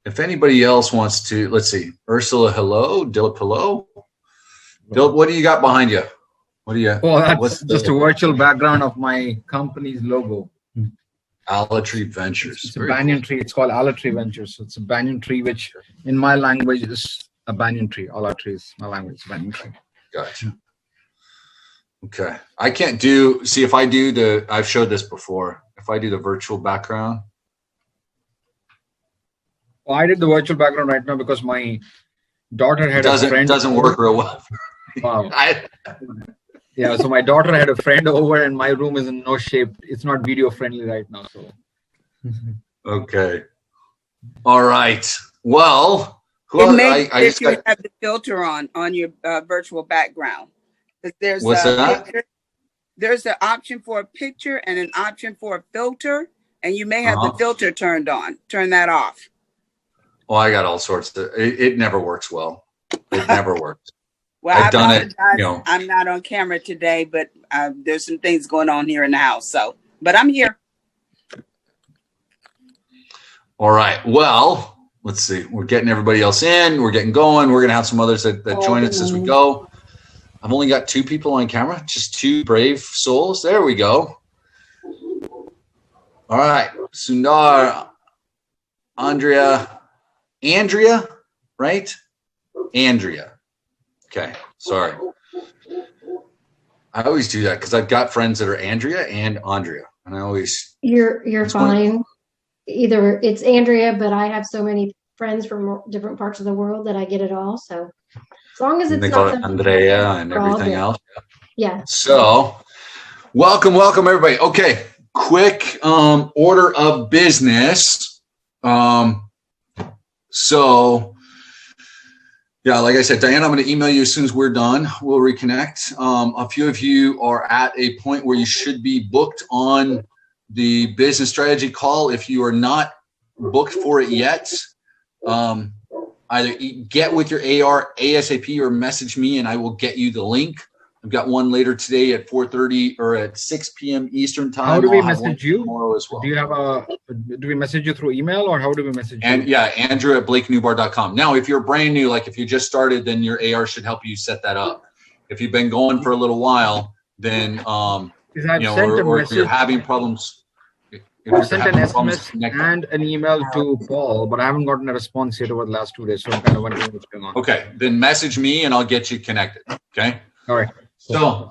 if anybody else wants to, let's see. Ursula, hello. Dilip, hello. Dilip, what do you got behind you? What do you? Oh, that's just a virtual background of my company's logo. Alatree Ventures. It's a banyan tree. It's called Alatree Ventures. So it's a banyan tree, which in my language is a banyan tree. Alatree is my language. It's a banyan tree. Gotcha. Okay. I can't do, see if I do the, I've showed this before. If I do the virtual background. Well, I did the virtual background right now because my daughter had a friend. It doesn't work real well. Wow. Yeah, so my daughter had a friend over and my room is in no shape. It's not video friendly right now. So. Okay. All right. Well, it may if you have the filter on your virtual background. There's what's that? There's an option for a picture and an option for a filter, and you may have the filter turned on. Turn that off. Oh, I got all sorts of. It never works well. It never works. Well, I've done it. You know, I'm not on camera today, but there's some things going on here in the house. So, but I'm here. All right. Well, let's see. We're getting everybody else in. We're getting going. We're gonna have some others that join us as we go. I've only got 2 people on camera, just 2 brave souls. There we go. All right. Sundar, Andrea, right? Andrea. Okay. Sorry. I always do that because I've got friends that are Andrea and Andrea. And I always. You're fine. Either it's Andrea, but I have so many friends from different parts of the world that I get it all. So as long as it's they call it Andrea and everything else. Yeah. So welcome everybody. Okay. Quick order of business. So yeah, like I said, Diana, I'm going to email you as soon as we're done. We'll reconnect. A few of you are at a point where you should be booked on the business strategy call. If you are not booked for it yet, either get with your AR ASAP or message me and I will get you the link. I've got one later today at 4:30 or at 6 p.m. Eastern time. How do we message you? Tomorrow as well. Do we message you through email or how do we message you? And yeah, Andrew at blakenewbar.com. Now, if you're brand new, like if you just started, then your AR should help you set that up. If you've been going for a little while, then or if you're having problems. I sent an SMS and an email to Paul, but I haven't gotten a response yet over the last 2 days, so I'm kind of wondering what's going on. Okay, then message me and I'll get you connected. Okay. All right. So,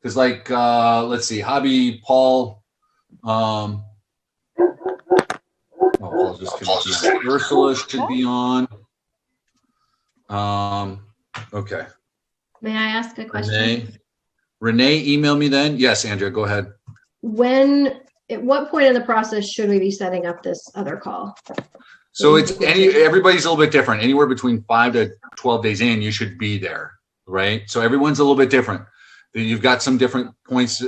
because like, let's see, Hobby, Paul, Paul's just connected. Ursula should be on. Okay. May I ask a question? Renee, email me then. Yes, Andrea, go ahead. At what point in the process should we be setting up this other call? So everybody's a little bit different. Anywhere between 5 to 12 days in, you should be there, right? So everyone's a little bit different. You've got some different points.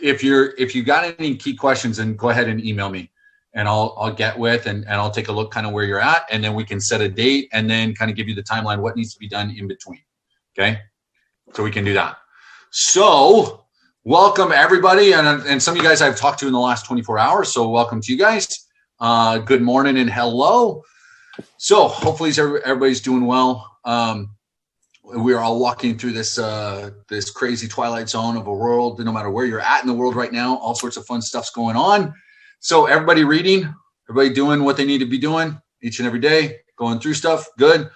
If you got any key questions, then go ahead and email me, and I'll get with and I'll take a look kind of where you're at, and then we can set a date and then kind of give you the timeline, what needs to be done in between. Okay, so we can do that. So. Welcome everybody, and some of you guys I've talked to in the last 24 hours, so welcome to you guys. Good morning and hello. So hopefully everybody's doing well. We are all walking through this this crazy twilight zone of a world, no matter where you're at in the world right now, all sorts of fun stuff's going on. So everybody reading, everybody doing what they need to be doing each and every day, going through stuff, good.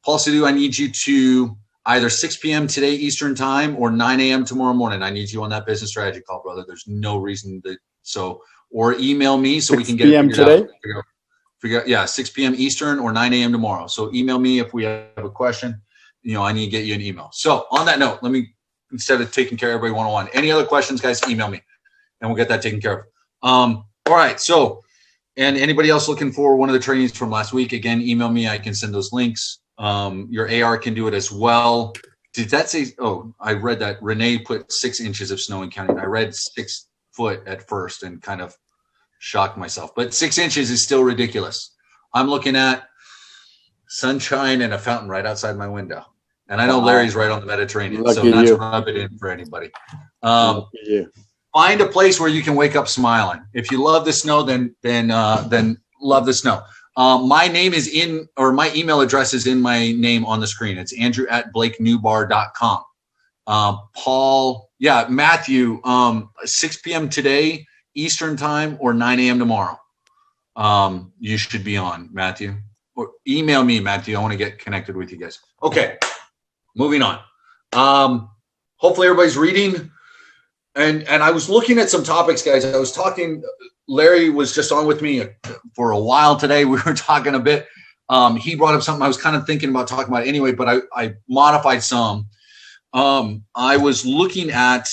Paul Sidhu, I need you to either 6 p.m. today Eastern time or 9 a.m. tomorrow morning. I need you on that business strategy call, brother. There's no reason or email me so we can get it figured out. Figure out, yeah, 6 p.m. Eastern or 9 a.m. tomorrow. So email me if we have a question. I need to get you an email. So on that note, instead of taking care of everybody one-on-one, any other questions, guys, email me and we'll get that taken care of. All right. So, and anybody else looking for one of the trainings from last week, again, email me. I can send those links. Your AR can do it as well. Did that say, I read that Renee put 6 inches of snow in counting. I read 6 foot at first and kind of shocked myself, but 6 inches is still ridiculous. I'm looking at sunshine and a fountain right outside my window. And I know Larry's right on the Mediterranean, so not to rub it in for anybody. Find a place where you can wake up smiling. If you love the snow, then love the snow. My name is my email address is in my name on the screen. It's andrew@blakenewbar.com. Paul, Matthew, 6 p.m. today, Eastern time, or 9 a.m. tomorrow. You should be on, Matthew. Or email me, Matthew. I want to get connected with you guys. Okay, moving on. Hopefully everybody's reading. And I was looking at some topics, guys. I was talking, Larry was just on with me for a while today. We were talking a bit. He brought up something I was kind of thinking about talking about anyway, but I modified some. I was looking at,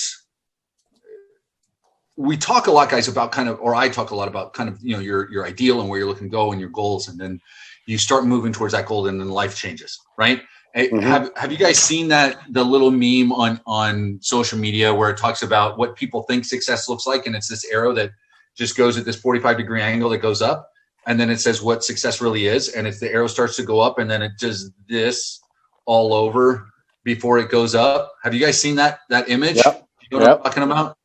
we talk a lot, guys, about I talk a lot about kind of, your ideal and where you're looking to go and your goals. And then you start moving towards that goal and then life changes, right? Mm-hmm. Have you guys seen the little meme on social media where it talks about what people think success looks like? And it's this arrow that just goes at this 45-degree angle that goes up. And then it says what success really is. And if the arrow starts to go up and then it does this all over before it goes up. Have you guys seen that image? Yep. You know what I'm talking about?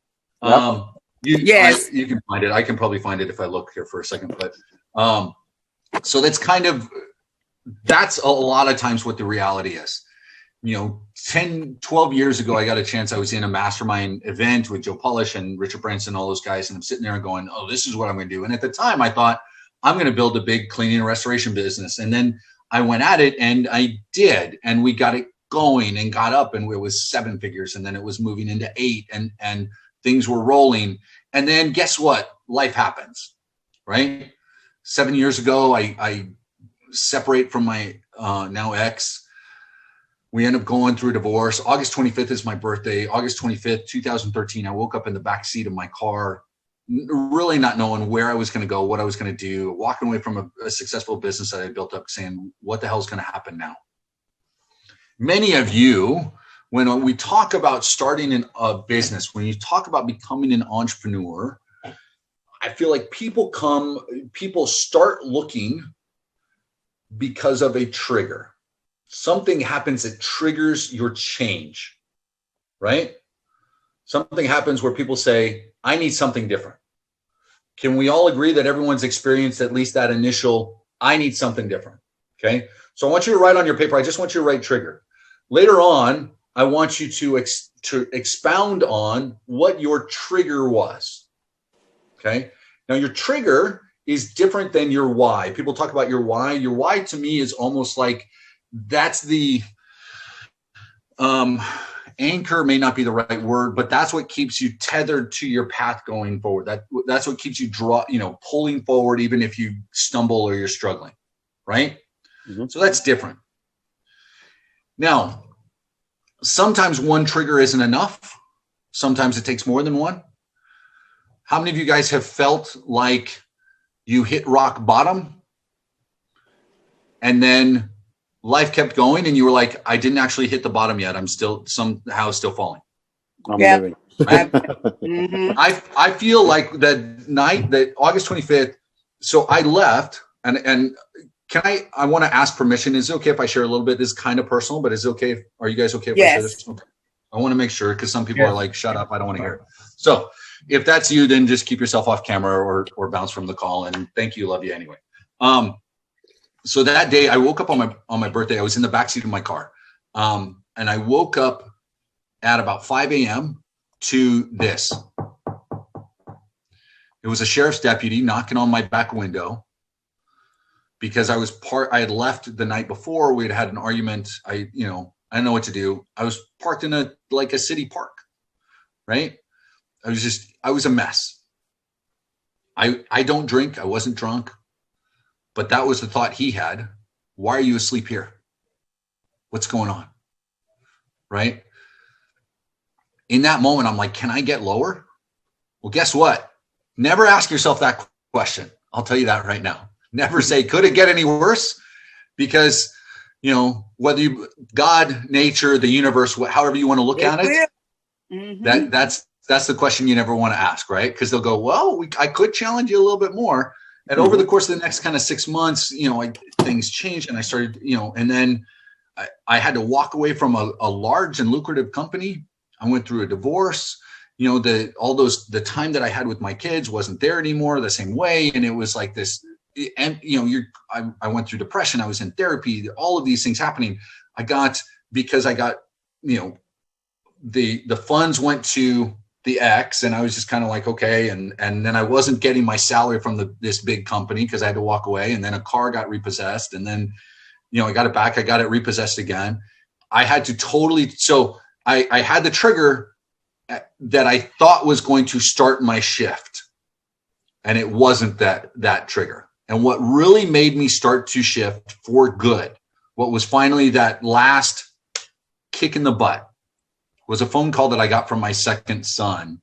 Yep. Yes. You can find it. I can probably find it if I look here for a second. But so that's a lot of times what the reality is. 10, 12 years ago, I got a chance. I was in a mastermind event with Joe Polish and Richard Branson, all those guys. And I'm sitting there and going, oh, this is what I'm going to do. And at the time I thought I'm going to build a big cleaning and restoration business. And then I went at it and I did. And we got it going and got up and it was 7 figures. And then it was moving into 8 and things were rolling. And then guess what? Life happens, right? 7 years ago, I separate from my now ex. We end up going through a divorce. August 25th is my birthday. August 25th, 2013, I woke up in the back seat of my car, really not knowing where I was going to go, what I was going to do, walking away from a successful business that I built up, saying, what the hell is going to happen now? Many of you, when we talk about starting a business, when you talk about becoming an entrepreneur, I feel like people start looking because of a trigger. Something happens that triggers your change, right? Something happens where people say, I need something different. Can we all agree that everyone's experienced at least that initial, I need something different, okay? So I want you to write on your paper, I just want you to write trigger. Later on, I want you to expound on what your trigger was, okay? Now your trigger is different than your why. People talk about your why. Your why to me is almost like that's the anchor, may not be the right word, but that's what keeps you tethered to your path going forward. That's what keeps you pulling forward even if you stumble or you're struggling, right? Mm-hmm. So that's different. Now, sometimes one trigger isn't enough. Sometimes it takes more than one. How many of you guys have felt like you hit rock bottom and then life kept going and you were like, I didn't actually hit the bottom yet. I'm still somehow still falling. Moving. Mm-hmm. I feel like that night, that August 25th. So I left and I want to ask permission. Is it okay if I share a little bit? This is kind of personal, but is it okay? Are you guys okay if I share this? Okay. I want to make sure because some people are like, shut up. I don't want to hear it. So if that's you, then just keep yourself off camera or bounce from the call. And thank you. Love you anyway. So that day I woke up on my birthday. I was in the backseat of my car. And I woke up at about 5 a.m. to this. It was a sheriff's deputy knocking on my back window because I had left the night before. We had an argument. I didn't know what to do. I was parked in a city park, right? I was a mess. I don't drink. I wasn't drunk. But that was the thought he had. Why are you asleep here? What's going on? Right? In that moment, I'm like, can I get lower? Well, guess what? Never ask yourself that question. I'll tell you that right now. Never say, could it get any worse? Because, whether God, nature, the universe, however you want to look at it, mm-hmm. That's the question you never want to ask, right? Because they'll go, well, I could challenge you a little bit more. And over the course of the next kind of 6 months, things changed and I started, and then I had to walk away from a large and lucrative company. I went through a divorce, the time that I had with my kids wasn't there anymore the same way. And it was like this and I went through depression. I was in therapy, all of these things happening. Because I got, the funds went to the ex, and I was just kind of like, okay. And then I wasn't getting my salary from this big company because I had to walk away. And then a car got repossessed, and then, I got it back. I got it repossessed again. I had to so I had the trigger that I thought was going to start my shift. And it wasn't that trigger. And what really made me start to shift for good, what was finally that last kick in the butt, was a phone call that I got from my second son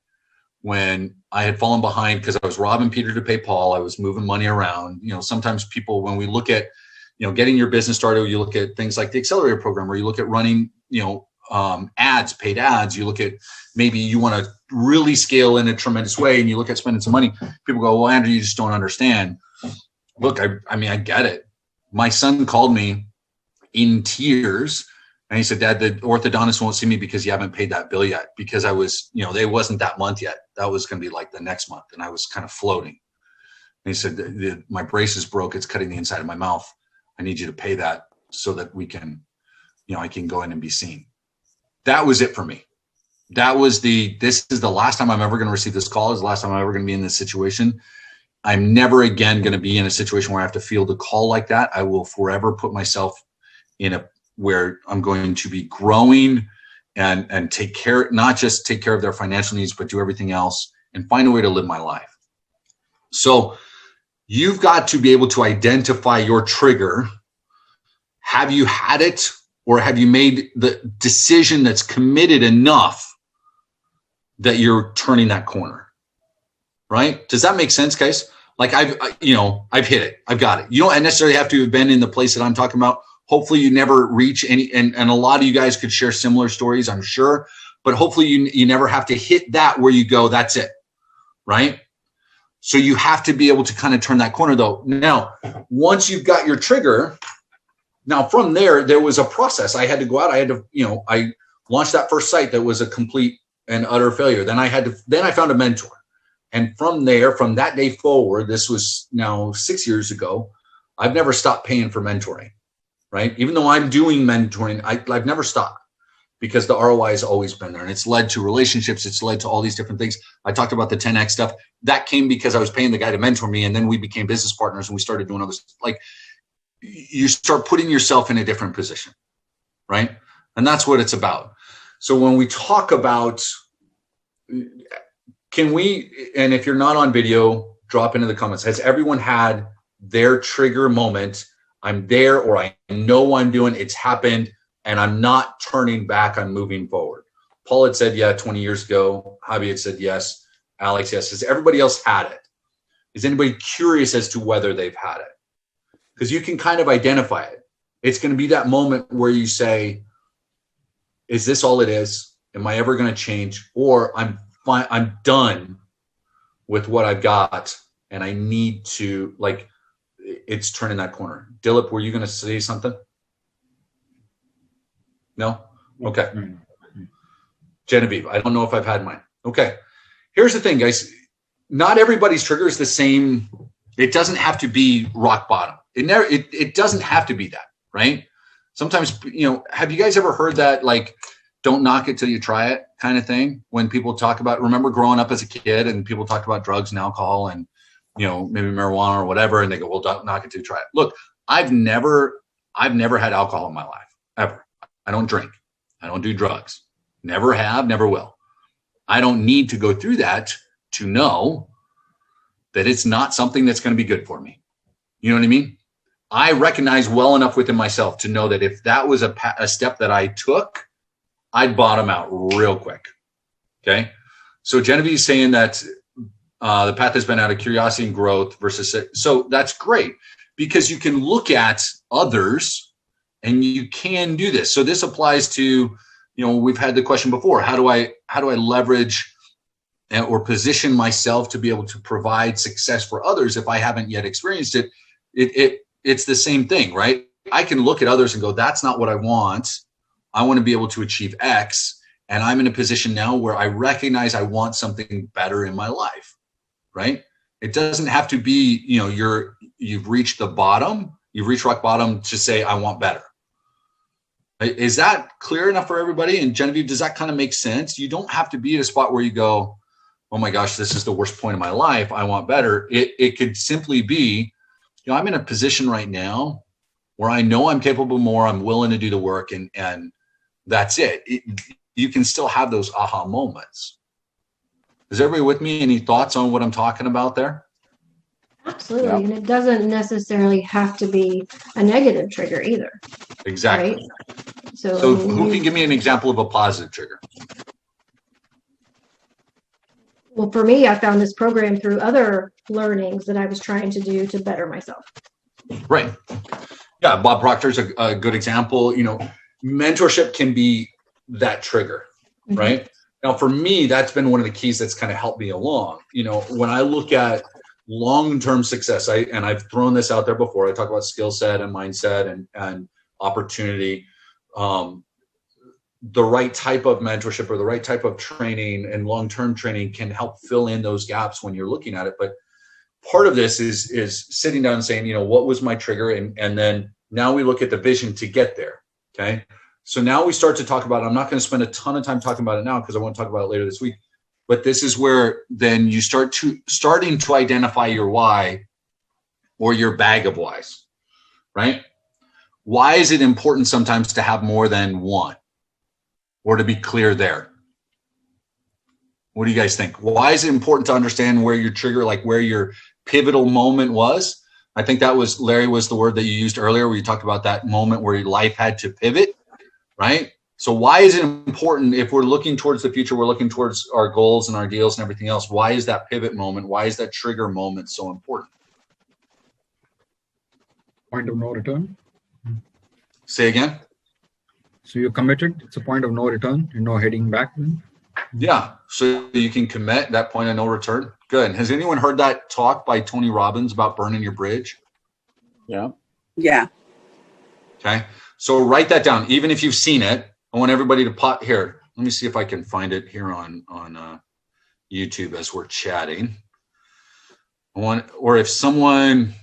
when I had fallen behind because I was robbing Peter to pay Paul. I was moving money around. Sometimes people, when we look at, getting your business started, you look at things like the accelerator program, or you look at running, ads, paid ads. You look at, maybe you want to really scale in a tremendous way, and you look at spending some money. People go, well, Andrew, you just don't understand. Look, I mean, I get it. My son called me in tears, and he said, Dad, the orthodontist won't see me because you haven't paid that bill yet. Because I was, it wasn't that month yet. That was going to be like the next month. And I was kind of floating. And he said, my brace is broke. It's cutting the inside of my mouth. I need you to pay that so that we can, I can go in and be seen. That was it for me. This is the last time I'm ever going to receive this call. Is the last time I'm ever going to be in this situation. I'm never again going to be in a situation where I have to field a call like that. I will forever put myself in where I'm going to be growing and take care, not just take care of their financial needs, but do everything else and find a way to live my life. So you've got to be able to identify your trigger. Have you had it, or have you made the decision that's committed enough that you're turning that corner? Right? Does that make sense, guys? Like I've hit it. I've got it. You don't necessarily have to have been in the place that I'm talking about. Hopefully you never reach any, and a lot of you guys could share similar stories, I'm sure, but hopefully you never have to hit that where you go, that's it. Right? So you have to be able to kind of turn that corner though. Now, once you've got your trigger, now from there was a process. I had to go out. I had to, I launched that first site that was a complete and utter failure. Then I found a mentor. And from there, from that day forward, this was now 6 years ago, I've never stopped paying for mentoring, right? Even though I'm doing mentoring, I've never stopped because the ROI has always been there. And it's led to relationships. It's led to all these different things. I talked about the 10X stuff. That came because I was paying the guy to mentor me. And then we became business partners and we started doing other stuff. Like you start putting yourself in a different position, right? And that's what it's about. So when we talk about, and if you're not on video, drop into the comments. Has everyone had their trigger moment? I'm there, or I know what I'm doing. It's happened and I'm not turning back. I'm moving forward. Paul had said, yeah, 20 years ago. Javi had said, yes. Alex, yes. Has everybody else had it? Is anybody curious as to whether they've had it? Because you can kind of identify it. It's going to be that moment where you say, is this all it is? Am I ever going to change? Or I'm done with what I've got and I need to, like, it's turning that corner. Dilip, were you going to say something? No? Okay. Genevieve, I don't know if I've had mine. Okay. Here's the thing, guys. Not everybody's trigger is the same. It doesn't have to be rock bottom. It doesn't have to be that, right? Sometimes, have you guys ever heard that, like, don't knock it till you try it kind of thing? When people talk about, remember growing up as a kid and people talked about drugs and alcohol and, maybe marijuana or whatever. And they go, well, don't knock it till you try it. Look, I've never had alcohol in my life, ever. I don't drink. I don't do drugs. Never have, never will. I don't need to go through that to know that it's not something that's going to be good for me. You know what I mean? I recognize well enough within myself to know that if that was a step that I took, I'd bottom out real quick. Okay. So Genevieve's saying that the path has been out of curiosity and growth versus, so that's great because you can look at others and you can do this. So this applies to, we've had the question before, how do I leverage or position myself to be able to provide success for others if I haven't yet experienced it? It's the same thing, right? I can look at others and go, that's not what I want. I want to be able to achieve X. And I'm in a position now where I recognize I want something better in my life, right? It doesn't have to be, you've reached the bottom, you've reached rock bottom to say, I want better. Is that clear enough for everybody? And Genevieve, does that kind of make sense? You don't have to be at a spot where you go, oh my gosh, this is the worst point of my life, I want better. It could simply be, I'm in a position right now where I know I'm capable more, I'm willing to do the work, and that's it. You can still have those aha moments. Is everybody with me? Any thoughts on what I'm talking about there? Absolutely. Yeah. And it doesn't necessarily have to be a negative trigger either. Exactly. Right? So Who can give me an example of a positive trigger? well, for me, I found this program through other learnings that I was trying to do to better myself. Right. Yeah, Bob Proctor's a good example. Mentorship can be that trigger, right? Now, for me, that's been one of the keys that's kind of helped me along. When I look at long-term success, I've thrown this out there before. I talk about skill set and mindset and opportunity. The right type of mentorship or the right type of training and long-term training can help fill in those gaps when you're looking at it. But part of this is sitting down and saying, what was my trigger? And then now we look at the vision to get there. Okay. So now we start to talk about, I'm not going to spend a ton of time talking about it now because I want to talk about it later this week. But this is where then you starting to identify your why or your bag of whys, right? Why is it important sometimes to have more than one or to be clear there? What do you guys think? Why is it important to understand where your trigger, like where your pivotal moment was? I think that was, Larry, was the word that you used earlier where you talked about that moment where your life had to pivot, right? So why is it important if we're looking towards the future, we're looking towards our goals and our deals and everything else? Why is that pivot moment? Why is that trigger moment so important? Point of no return. Say again? So you're committed. It's a point of no return. You're no heading back then. Yeah. So you can commit that point of no return. Good. Has anyone heard that talk by Tony Robbins about burning your bridge? Yeah. Yeah. Okay. So write that down. Even if you've seen it, I want everybody to pop here. Let me see if I can find it here on YouTube as we're chatting. Or if someone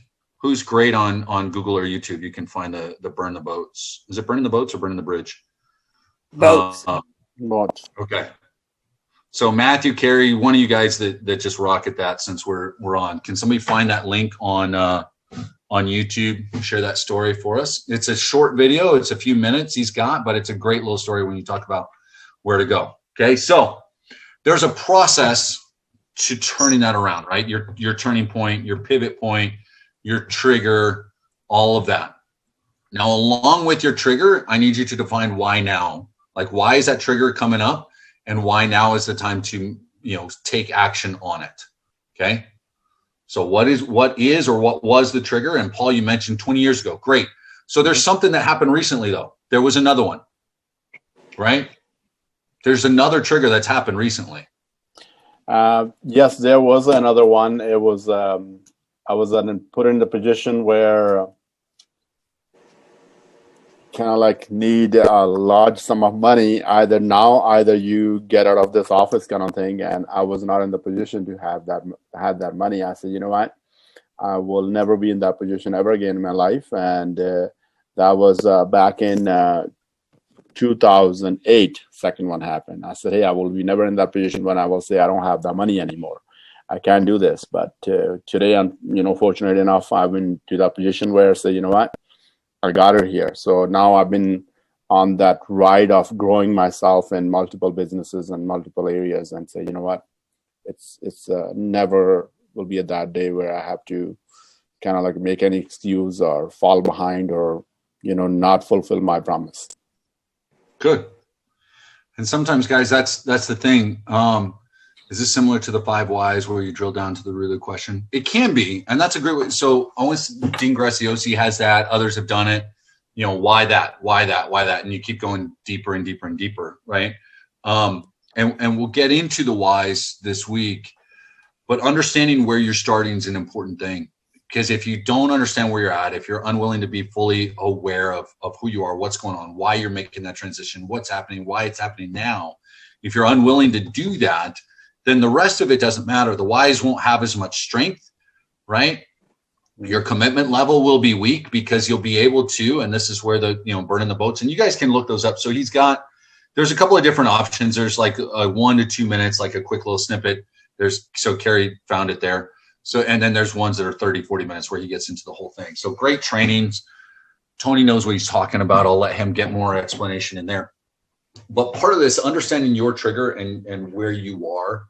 who's great on Google or YouTube, you can find the burn the boats. Is it burning the boats or burning the bridge? Boats. But Okay. So Matthew, Carey, one of you guys that just rock at that since we're on. Can somebody find that link on YouTube? Share that story for us. It's a short video. It's a few minutes he's got, but it's a great little story when you talk about where to go. Okay. So there's a process to turning that around, right? Your turning point, your pivot point, your trigger, all of that. Now, along with your trigger, I need you to define why now. Like, why is that trigger coming up? And why now is the time to, take action on it. Okay. So what is or what was the trigger? And Paul, you mentioned 20 years ago. Great. So there's something that happened recently though. There was another one, right? There's another trigger that's happened recently. yes, there was another one. It was I was put in the position where kind of like need a large sum of money either you get out of this office kind of thing, and I was not in the position to have that money. I said, you know what, I will never be in that position ever again in my life. And that was back in 2008. Second one happened. I said, hey, I will be never in that position when I will say I don't have that money anymore. I can't do this. But today I'm fortunate enough I've been to that position where I say, you know what, I got it here. So now I've been on that ride of growing myself in multiple businesses and multiple areas, and say, you know what, it's never will be a that day where I have to kind of like make any excuse or fall behind or not fulfill my promise. Good. And sometimes, guys, that's the thing. Is this similar to the 5 whys where you drill down to the root of the question? It can be, and that's a great way. So always Dean Graziosi has that. Others have done it. Why that? Why that? Why that? And you keep going deeper and deeper and deeper, right? And we'll get into the whys this week, but understanding where you're starting is an important thing. Because if you don't understand where you're at, if you're unwilling to be fully aware of who you are, what's going on, why you're making that transition, what's happening, why it's happening now, if you're unwilling to do that, then the rest of it doesn't matter. The whys won't have as much strength, right? Your commitment level will be weak because you'll be able to, and this is where the, burning the boats, and you guys can look those up. So there's a couple of different options. There's like 1 to 2 minutes, like a quick little snippet. So Kerry found it there. So, and then there's ones that are 30, 40 minutes where he gets into the whole thing. So great trainings. Tony knows what he's talking about. I'll let him get more explanation in there. But part of this, understanding your trigger and where you are,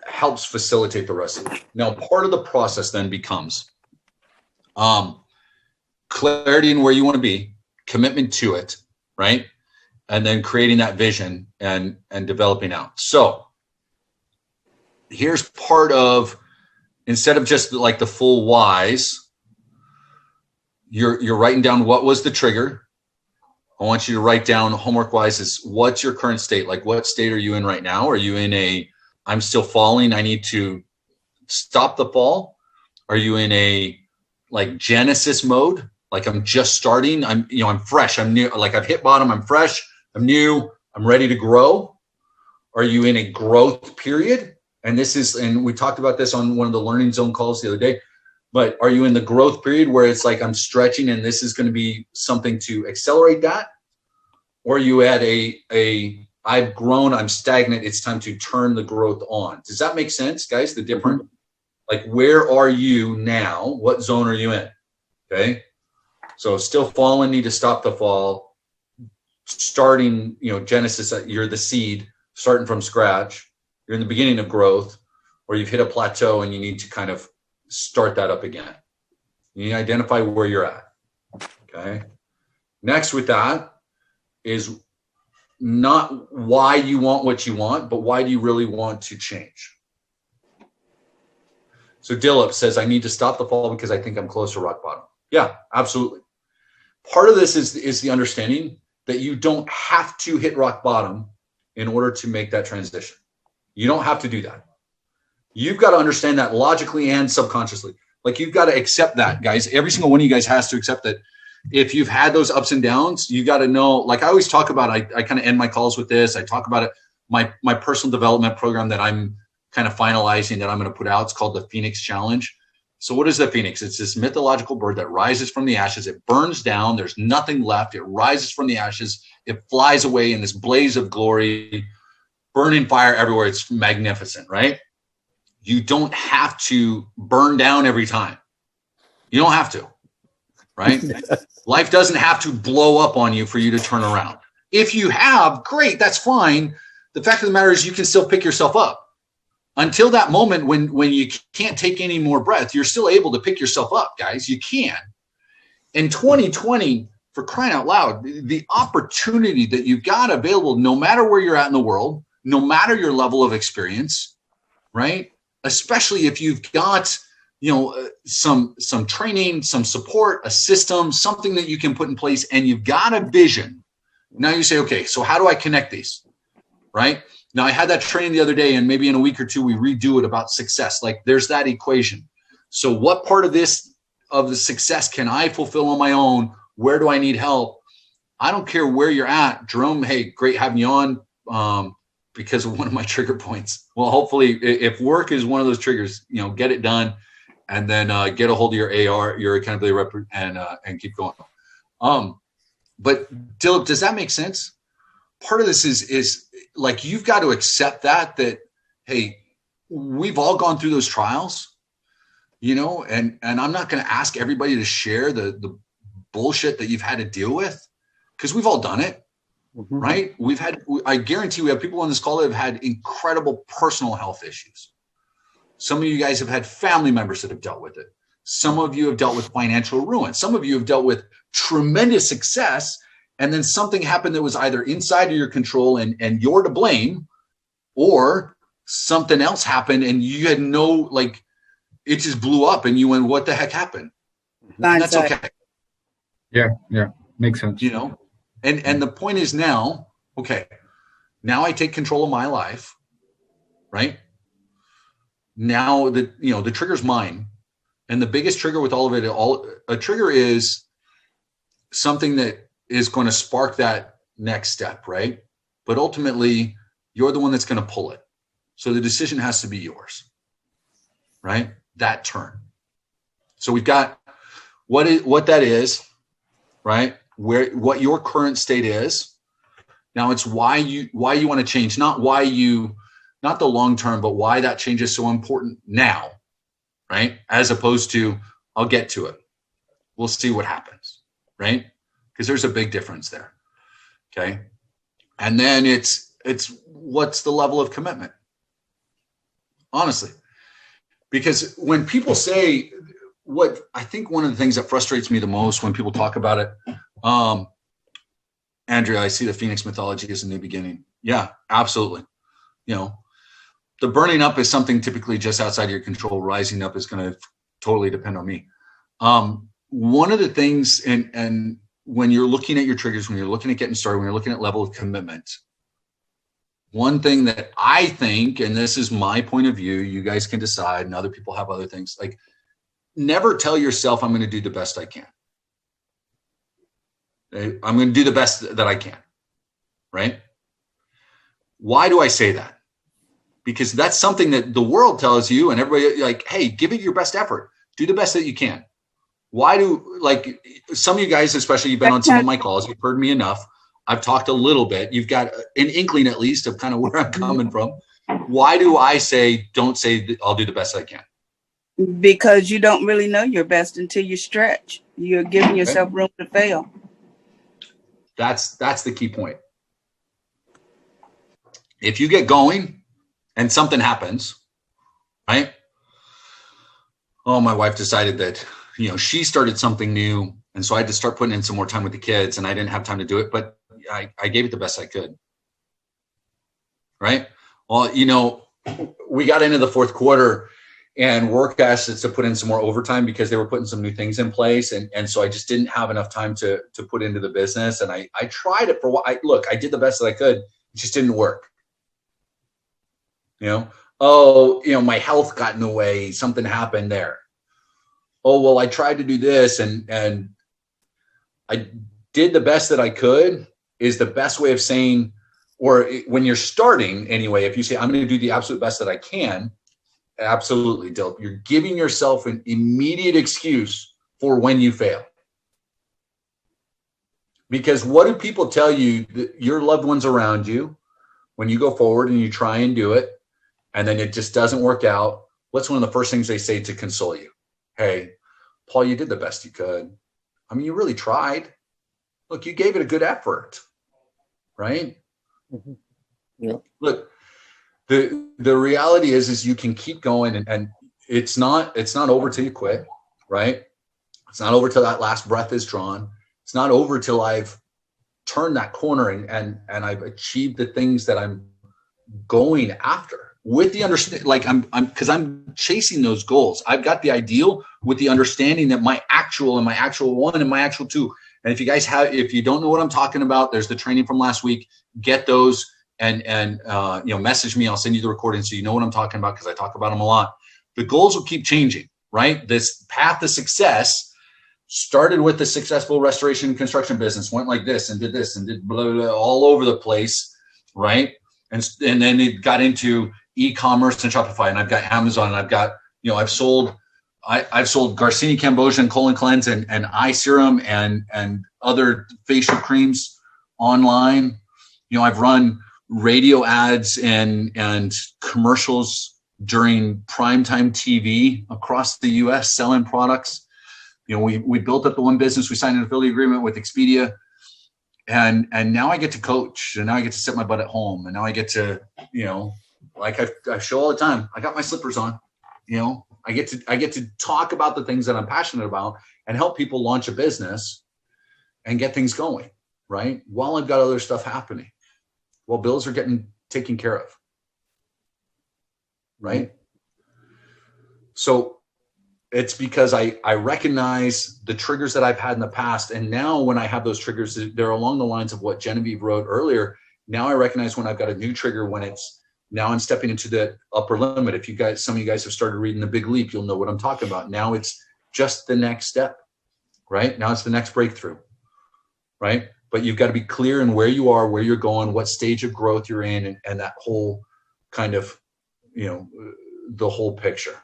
helps facilitate the rest of it. Now, part of the process then becomes clarity in where you want to be, commitment to it, right? And then creating that vision and developing out. So here's part of, instead of just like the full whys, you're writing down what was the trigger. I want you to write down homework wise is what's your current state? Like what state are you in right now? Are you in I'm still falling, I need to stop the fall? Are you in a like Genesis mode? Like I'm just starting, I'm fresh, I'm new, like I've hit bottom, I'm fresh, I'm new, I'm ready to grow. Are you in a growth period? And we talked about this on one of the learning zone calls the other day, but are you in the growth period where it's like I'm stretching and this is going to be something to accelerate that? Or are you at I've grown, I'm stagnant, it's time to turn the growth on? Does that make sense, guys? The different, like where are you now? What zone are you in? Okay. So still falling, need to stop the fall. Starting, Genesis, you're the seed, starting from scratch. You're in the beginning of growth, or you've hit a plateau and you need to kind of start that up again. You need to identify where you're at. Okay. Next with that is not why you want what you want, but why do you really want to change? So Dilip says, I need to stop the fall because I think I'm close to rock bottom. Yeah, absolutely. Part of this is the understanding that you don't have to hit rock bottom in order to make that transition. You don't have to do that. You've got to understand that logically and subconsciously. Like you've got to accept that, guys. Every single one of you guys has to accept that. If you've had those ups and downs, you got to know, like I always talk about, I kind of end my calls with this. I talk about it, my personal development program that I'm kind of finalizing that I'm going to put out. It's called the Phoenix Challenge. So what is the Phoenix? It's this mythological bird that rises from the ashes. It burns down. There's nothing left. It rises from the ashes. It flies away in this blaze of glory, burning fire everywhere. It's magnificent, right? You don't have to burn down every time. You don't have to, right? Life doesn't have to blow up on you for you to turn around. If you have, great, that's fine. The fact of the matter is you can still pick yourself up. Until that moment when you can't take any more breath, you're still able to pick yourself up, guys. You can. In 2020, for crying out loud, the opportunity that you've got available, no matter where you're at in the world, no matter your level of experience, right? Especially if you've got, some training, some support, a system, something that you can put in place, and you've got a vision. Now you say, okay, so how do I connect these, right? Now I had that training the other day, and maybe in a week or two, we redo it about success. Like there's that equation. So what part of the success can I fulfill on my own? Where do I need help? I don't care where you're at. Jerome, hey, great having you on because of one of my trigger points. Well, hopefully if work is one of those triggers, get it done and then get a hold of your AR, your accountability rep, and keep going. But Dilip, does that make sense? Part of this is like, you've got to accept that, hey, we've all gone through those trials, and I'm not going to ask everybody to share the bullshit that you've had to deal with, because we've all done it, right? I guarantee we have people on this call that have had incredible personal health issues. Some of you guys have had family members that have dealt with it. Some of you have dealt with financial ruin. Some of you have dealt with tremendous success, and then something happened that was either inside of your control and you're to blame, or something else happened and you had it just blew up and you went, what the heck happened? And that's okay. Yeah. Makes sense. And the point is now, okay, now I take control of my life, right? Now the trigger's mine. And the biggest trigger with all of it, a trigger is something that is going to spark that next step, right? But ultimately, you're the one that's going to pull it. So the decision has to be yours, right? That turn. So we've got what that is, right? What your current state is. Now it's why you want to change, not the long term, but why that change is so important now, right? As opposed to, I'll get to it. We'll see what happens, right? Because there's a big difference there. Okay. And then it's what's the level of commitment? Honestly, because when people say, what I think one of the things that frustrates me the most when people talk about it, Andrea, I see the Phoenix mythology as a new beginning. Yeah, absolutely. You know, the burning up is something typically just outside your control. Rising up is going to totally depend on me. One of the things, and when you're looking at your triggers, when you're looking at getting started, when you're looking at level of commitment, one thing that I think, and this is my point of view, you guys can decide, and other people have other things, like never tell yourself, I'm going to do the best I can. Okay? I'm going to do the best that I can, right? Why do I say that? Because that's something that the world tells you, and everybody like, hey, give it your best effort. Do the best that you can. Why do, like, some of you guys, especially you've been on some of my calls, you've heard me enough. I've talked a little bit. You've got an inkling at least of kind of where I'm coming from. Why do I say, don't say I'll do the best I can? Because you don't really know your best until you stretch. You're giving yourself room to fail. That's the key point. If you get going and something happens, right? Oh, my wife decided that, you know, she started something new. And so I had to start putting in some more time with the kids, and I didn't have time to do it, but I gave it the best I could. Right? Well, you know, we got into the fourth quarter and work asked us to put in some more overtime because they were putting some new things in place. And so I just didn't have enough time to put into the business. And I tried it for what I did the best that I could. It just didn't work. You know, my health got in the way. Something happened there. Oh, well, I tried to do this and I did the best that I could is the best way of saying, or when you're starting anyway, if you say, I'm going to do the absolute best that I can, absolutely, Dilp. You're giving yourself an immediate excuse for when you fail. Because what do people tell you, your loved ones around you, when you go forward and you try and do it, and then it just doesn't work out? What's one of the first things they say to console you? Hey, Paul, you did the best you could. I mean, you really tried. Look, you gave it a good effort, right? Mm-hmm. Yeah. Look, the reality is you can keep going, and it's not over till you quit, right? It's not over till that last breath is drawn. It's not over till I've turned that corner and I've achieved the things that I'm going after. With the understanding, like because I'm chasing those goals. I've got the ideal with the understanding that my actual and my actual one and my actual two. And if you don't know what I'm talking about, there's the training from last week. Get those and message me. I'll send you the recording so you know what I'm talking about because I talk about them a lot. The goals will keep changing, right? This path to success started with the successful restoration and construction business, went like this and did this and did blah, blah, blah, all over the place, right? And then it got into e-commerce and Shopify, and I've got Amazon, and I've got, I've sold Garcinia Cambogian colon cleanse and eye serum and other facial creams online. I've run radio ads and commercials during primetime TV across the U.S. selling products. We built up the one business. We signed an affiliate agreement with Expedia, and now I get to coach, and now I get to sit my butt at home, and now I get to, like I show all the time, I got my slippers on. I get to talk about the things that I'm passionate about and help people launch a business and get things going, right? While I've got other stuff happening, while bills are getting taken care of, right? So it's because I recognize the triggers that I've had in the past. And now when I have those triggers, they're along the lines of what Genevieve wrote earlier. Now I recognize when I've got a new trigger, when it's, now I'm stepping into the upper limit. If some of you guys have started reading The Big Leap, you'll know what I'm talking about. Now it's just the next step, right? Now it's the next breakthrough, right? But you've got to be clear in where you are, where you're going, what stage of growth you're in, and that whole kind of the whole picture,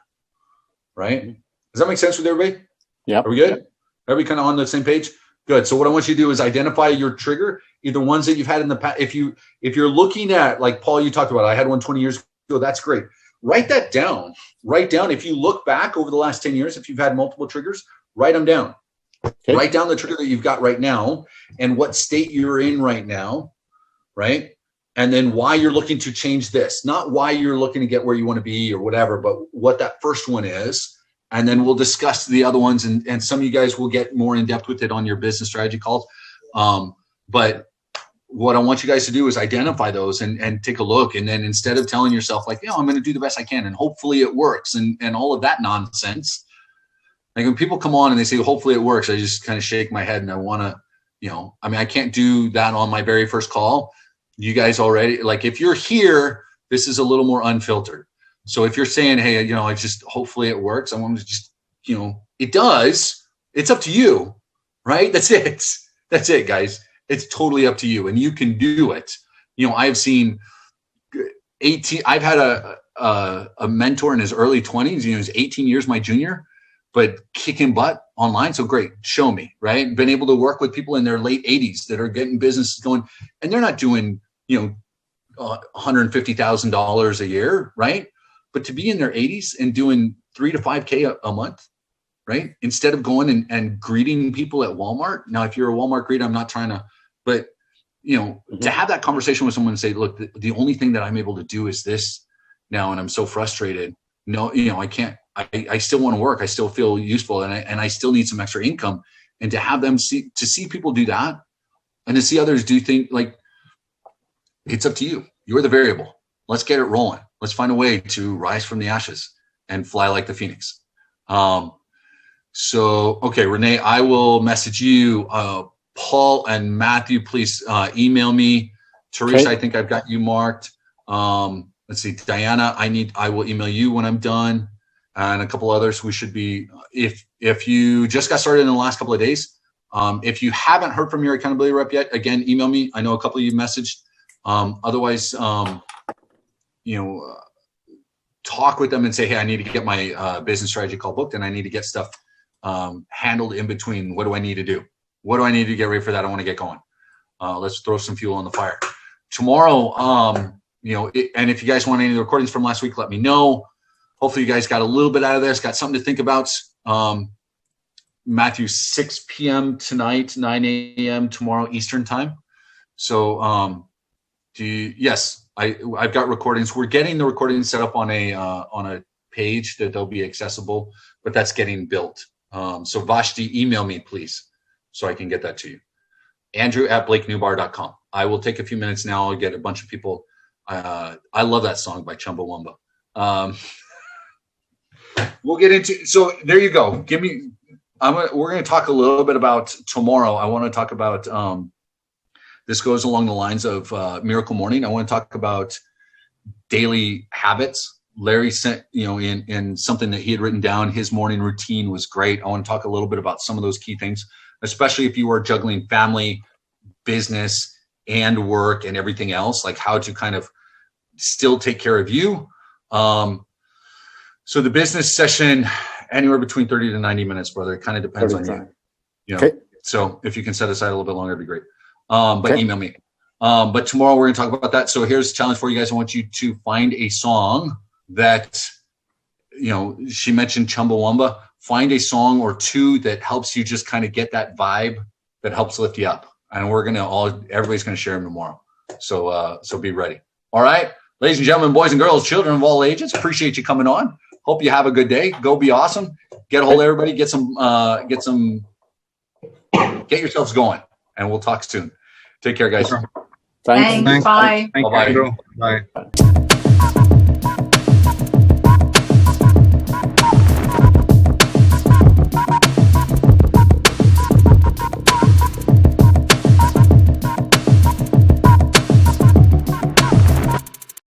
right? Does that make sense with everybody? Yeah. Are we good? Everybody kind of on the same page? Good. So what I want you to do is identify your trigger, either ones that you've had in the past. If you're looking at, like Paul, you talked about, I had one 20 years ago. That's great. Write that down. Write down. If you look back over the last 10 years, if you've had multiple triggers, write them down. Okay. Write down the trigger that you've got right now and what state you're in right now, right? And then why you're looking to change this. Not why you're looking to get where you want to be or whatever, but what that first one is. And then we'll discuss the other ones, and some of you guys will get more in depth with it on your business strategy calls. But what I want you guys to do is identify those and take a look. And then instead of telling yourself like, I'm going to do the best I can and hopefully it works and all of that nonsense. Like when people come on and they say, hopefully it works, I just kind of shake my head and I want to, I can't do that on my very first call. You guys already, like if you're here, this is a little more unfiltered. So if you're saying, hey, I just, hopefully it works, I want to just, it does, it's up to you, right? That's it. That's it, guys. It's totally up to you and you can do it. I've seen 18, I've had a mentor in his early 20s, he's 18 years my junior, but kicking butt online. So great. Show me, right? Been able to work with people in their late 80s that are getting businesses going and they're not doing, $150,000 a year, right? But to be in their 80s and doing 3 to 5K a month, right? Instead of going and greeting people at Walmart. Now, if you're a Walmart greeter, I'm not trying to, but to have that conversation with someone and say, look, the only thing that I'm able to do is this now. And I'm so frustrated. No, I can't, I still want to work. I still feel useful and I still need some extra income. And to have them see people do that and to see others do things like, it's up to you. You're the variable. Let's get it rolling. Let's find a way to rise from the ashes and fly like the phoenix. Okay, Renee, I will message you. Paul and Matthew, please email me. Teresa, okay. I think I've got you marked. Let's see, Diana, I will email you when I'm done. And a couple others. We should be, if you just got started in the last couple of days, if you haven't heard from your accountability rep yet, again, email me. I know a couple of you messaged. Otherwise, talk with them and say, hey, I need to get my business strategy call booked and I need to get stuff handled in between. What do I need to do? What do I need to get ready for that? I want to get going. Let's throw some fuel on the fire. Tomorrow, and if you guys want any of the recordings from last week, let me know. Hopefully you guys got a little bit out of this, got something to think about. Matthew, 6 p.m. tonight, 9 a.m. tomorrow Eastern time. So yes, I've got recordings. We're getting the recordings set up on a page that they'll be accessible, but that's getting built. So Vashti, email me, please, so I can get that to you. Andrew@blakenewbar.com. I will take a few minutes now. I'll get a bunch of people. I love that song by Chumbawamba. We'll get into, so there you go. We're going to talk a little bit about tomorrow. I want to talk about, this goes along the lines of Miracle Morning. I want to talk about daily habits. Larry sent, in something that he had written down, his morning routine was great. I want to talk a little bit about some of those key things, especially if you are juggling family, business, and work and everything else, like how to kind of still take care of you. So the business session, anywhere between 30 to 90 minutes, brother. It kind of depends on you. Okay. So if you can set aside a little bit longer, it'd be great. But okay. Email me. But tomorrow we're going to talk about that. So here's a challenge for you guys. I want you to find a song that, she mentioned Chumbawamba. Find a song or two that helps you just kind of get that vibe that helps lift you up. And everybody's going to share them tomorrow. So be ready. All right. Ladies and gentlemen, boys and girls, children of all ages, appreciate you coming on. Hope you have a good day. Go be awesome. Get a hold of everybody. Get yourselves going, and we'll talk soon. Take care, guys. Thanks. Bye. Bye. Bye.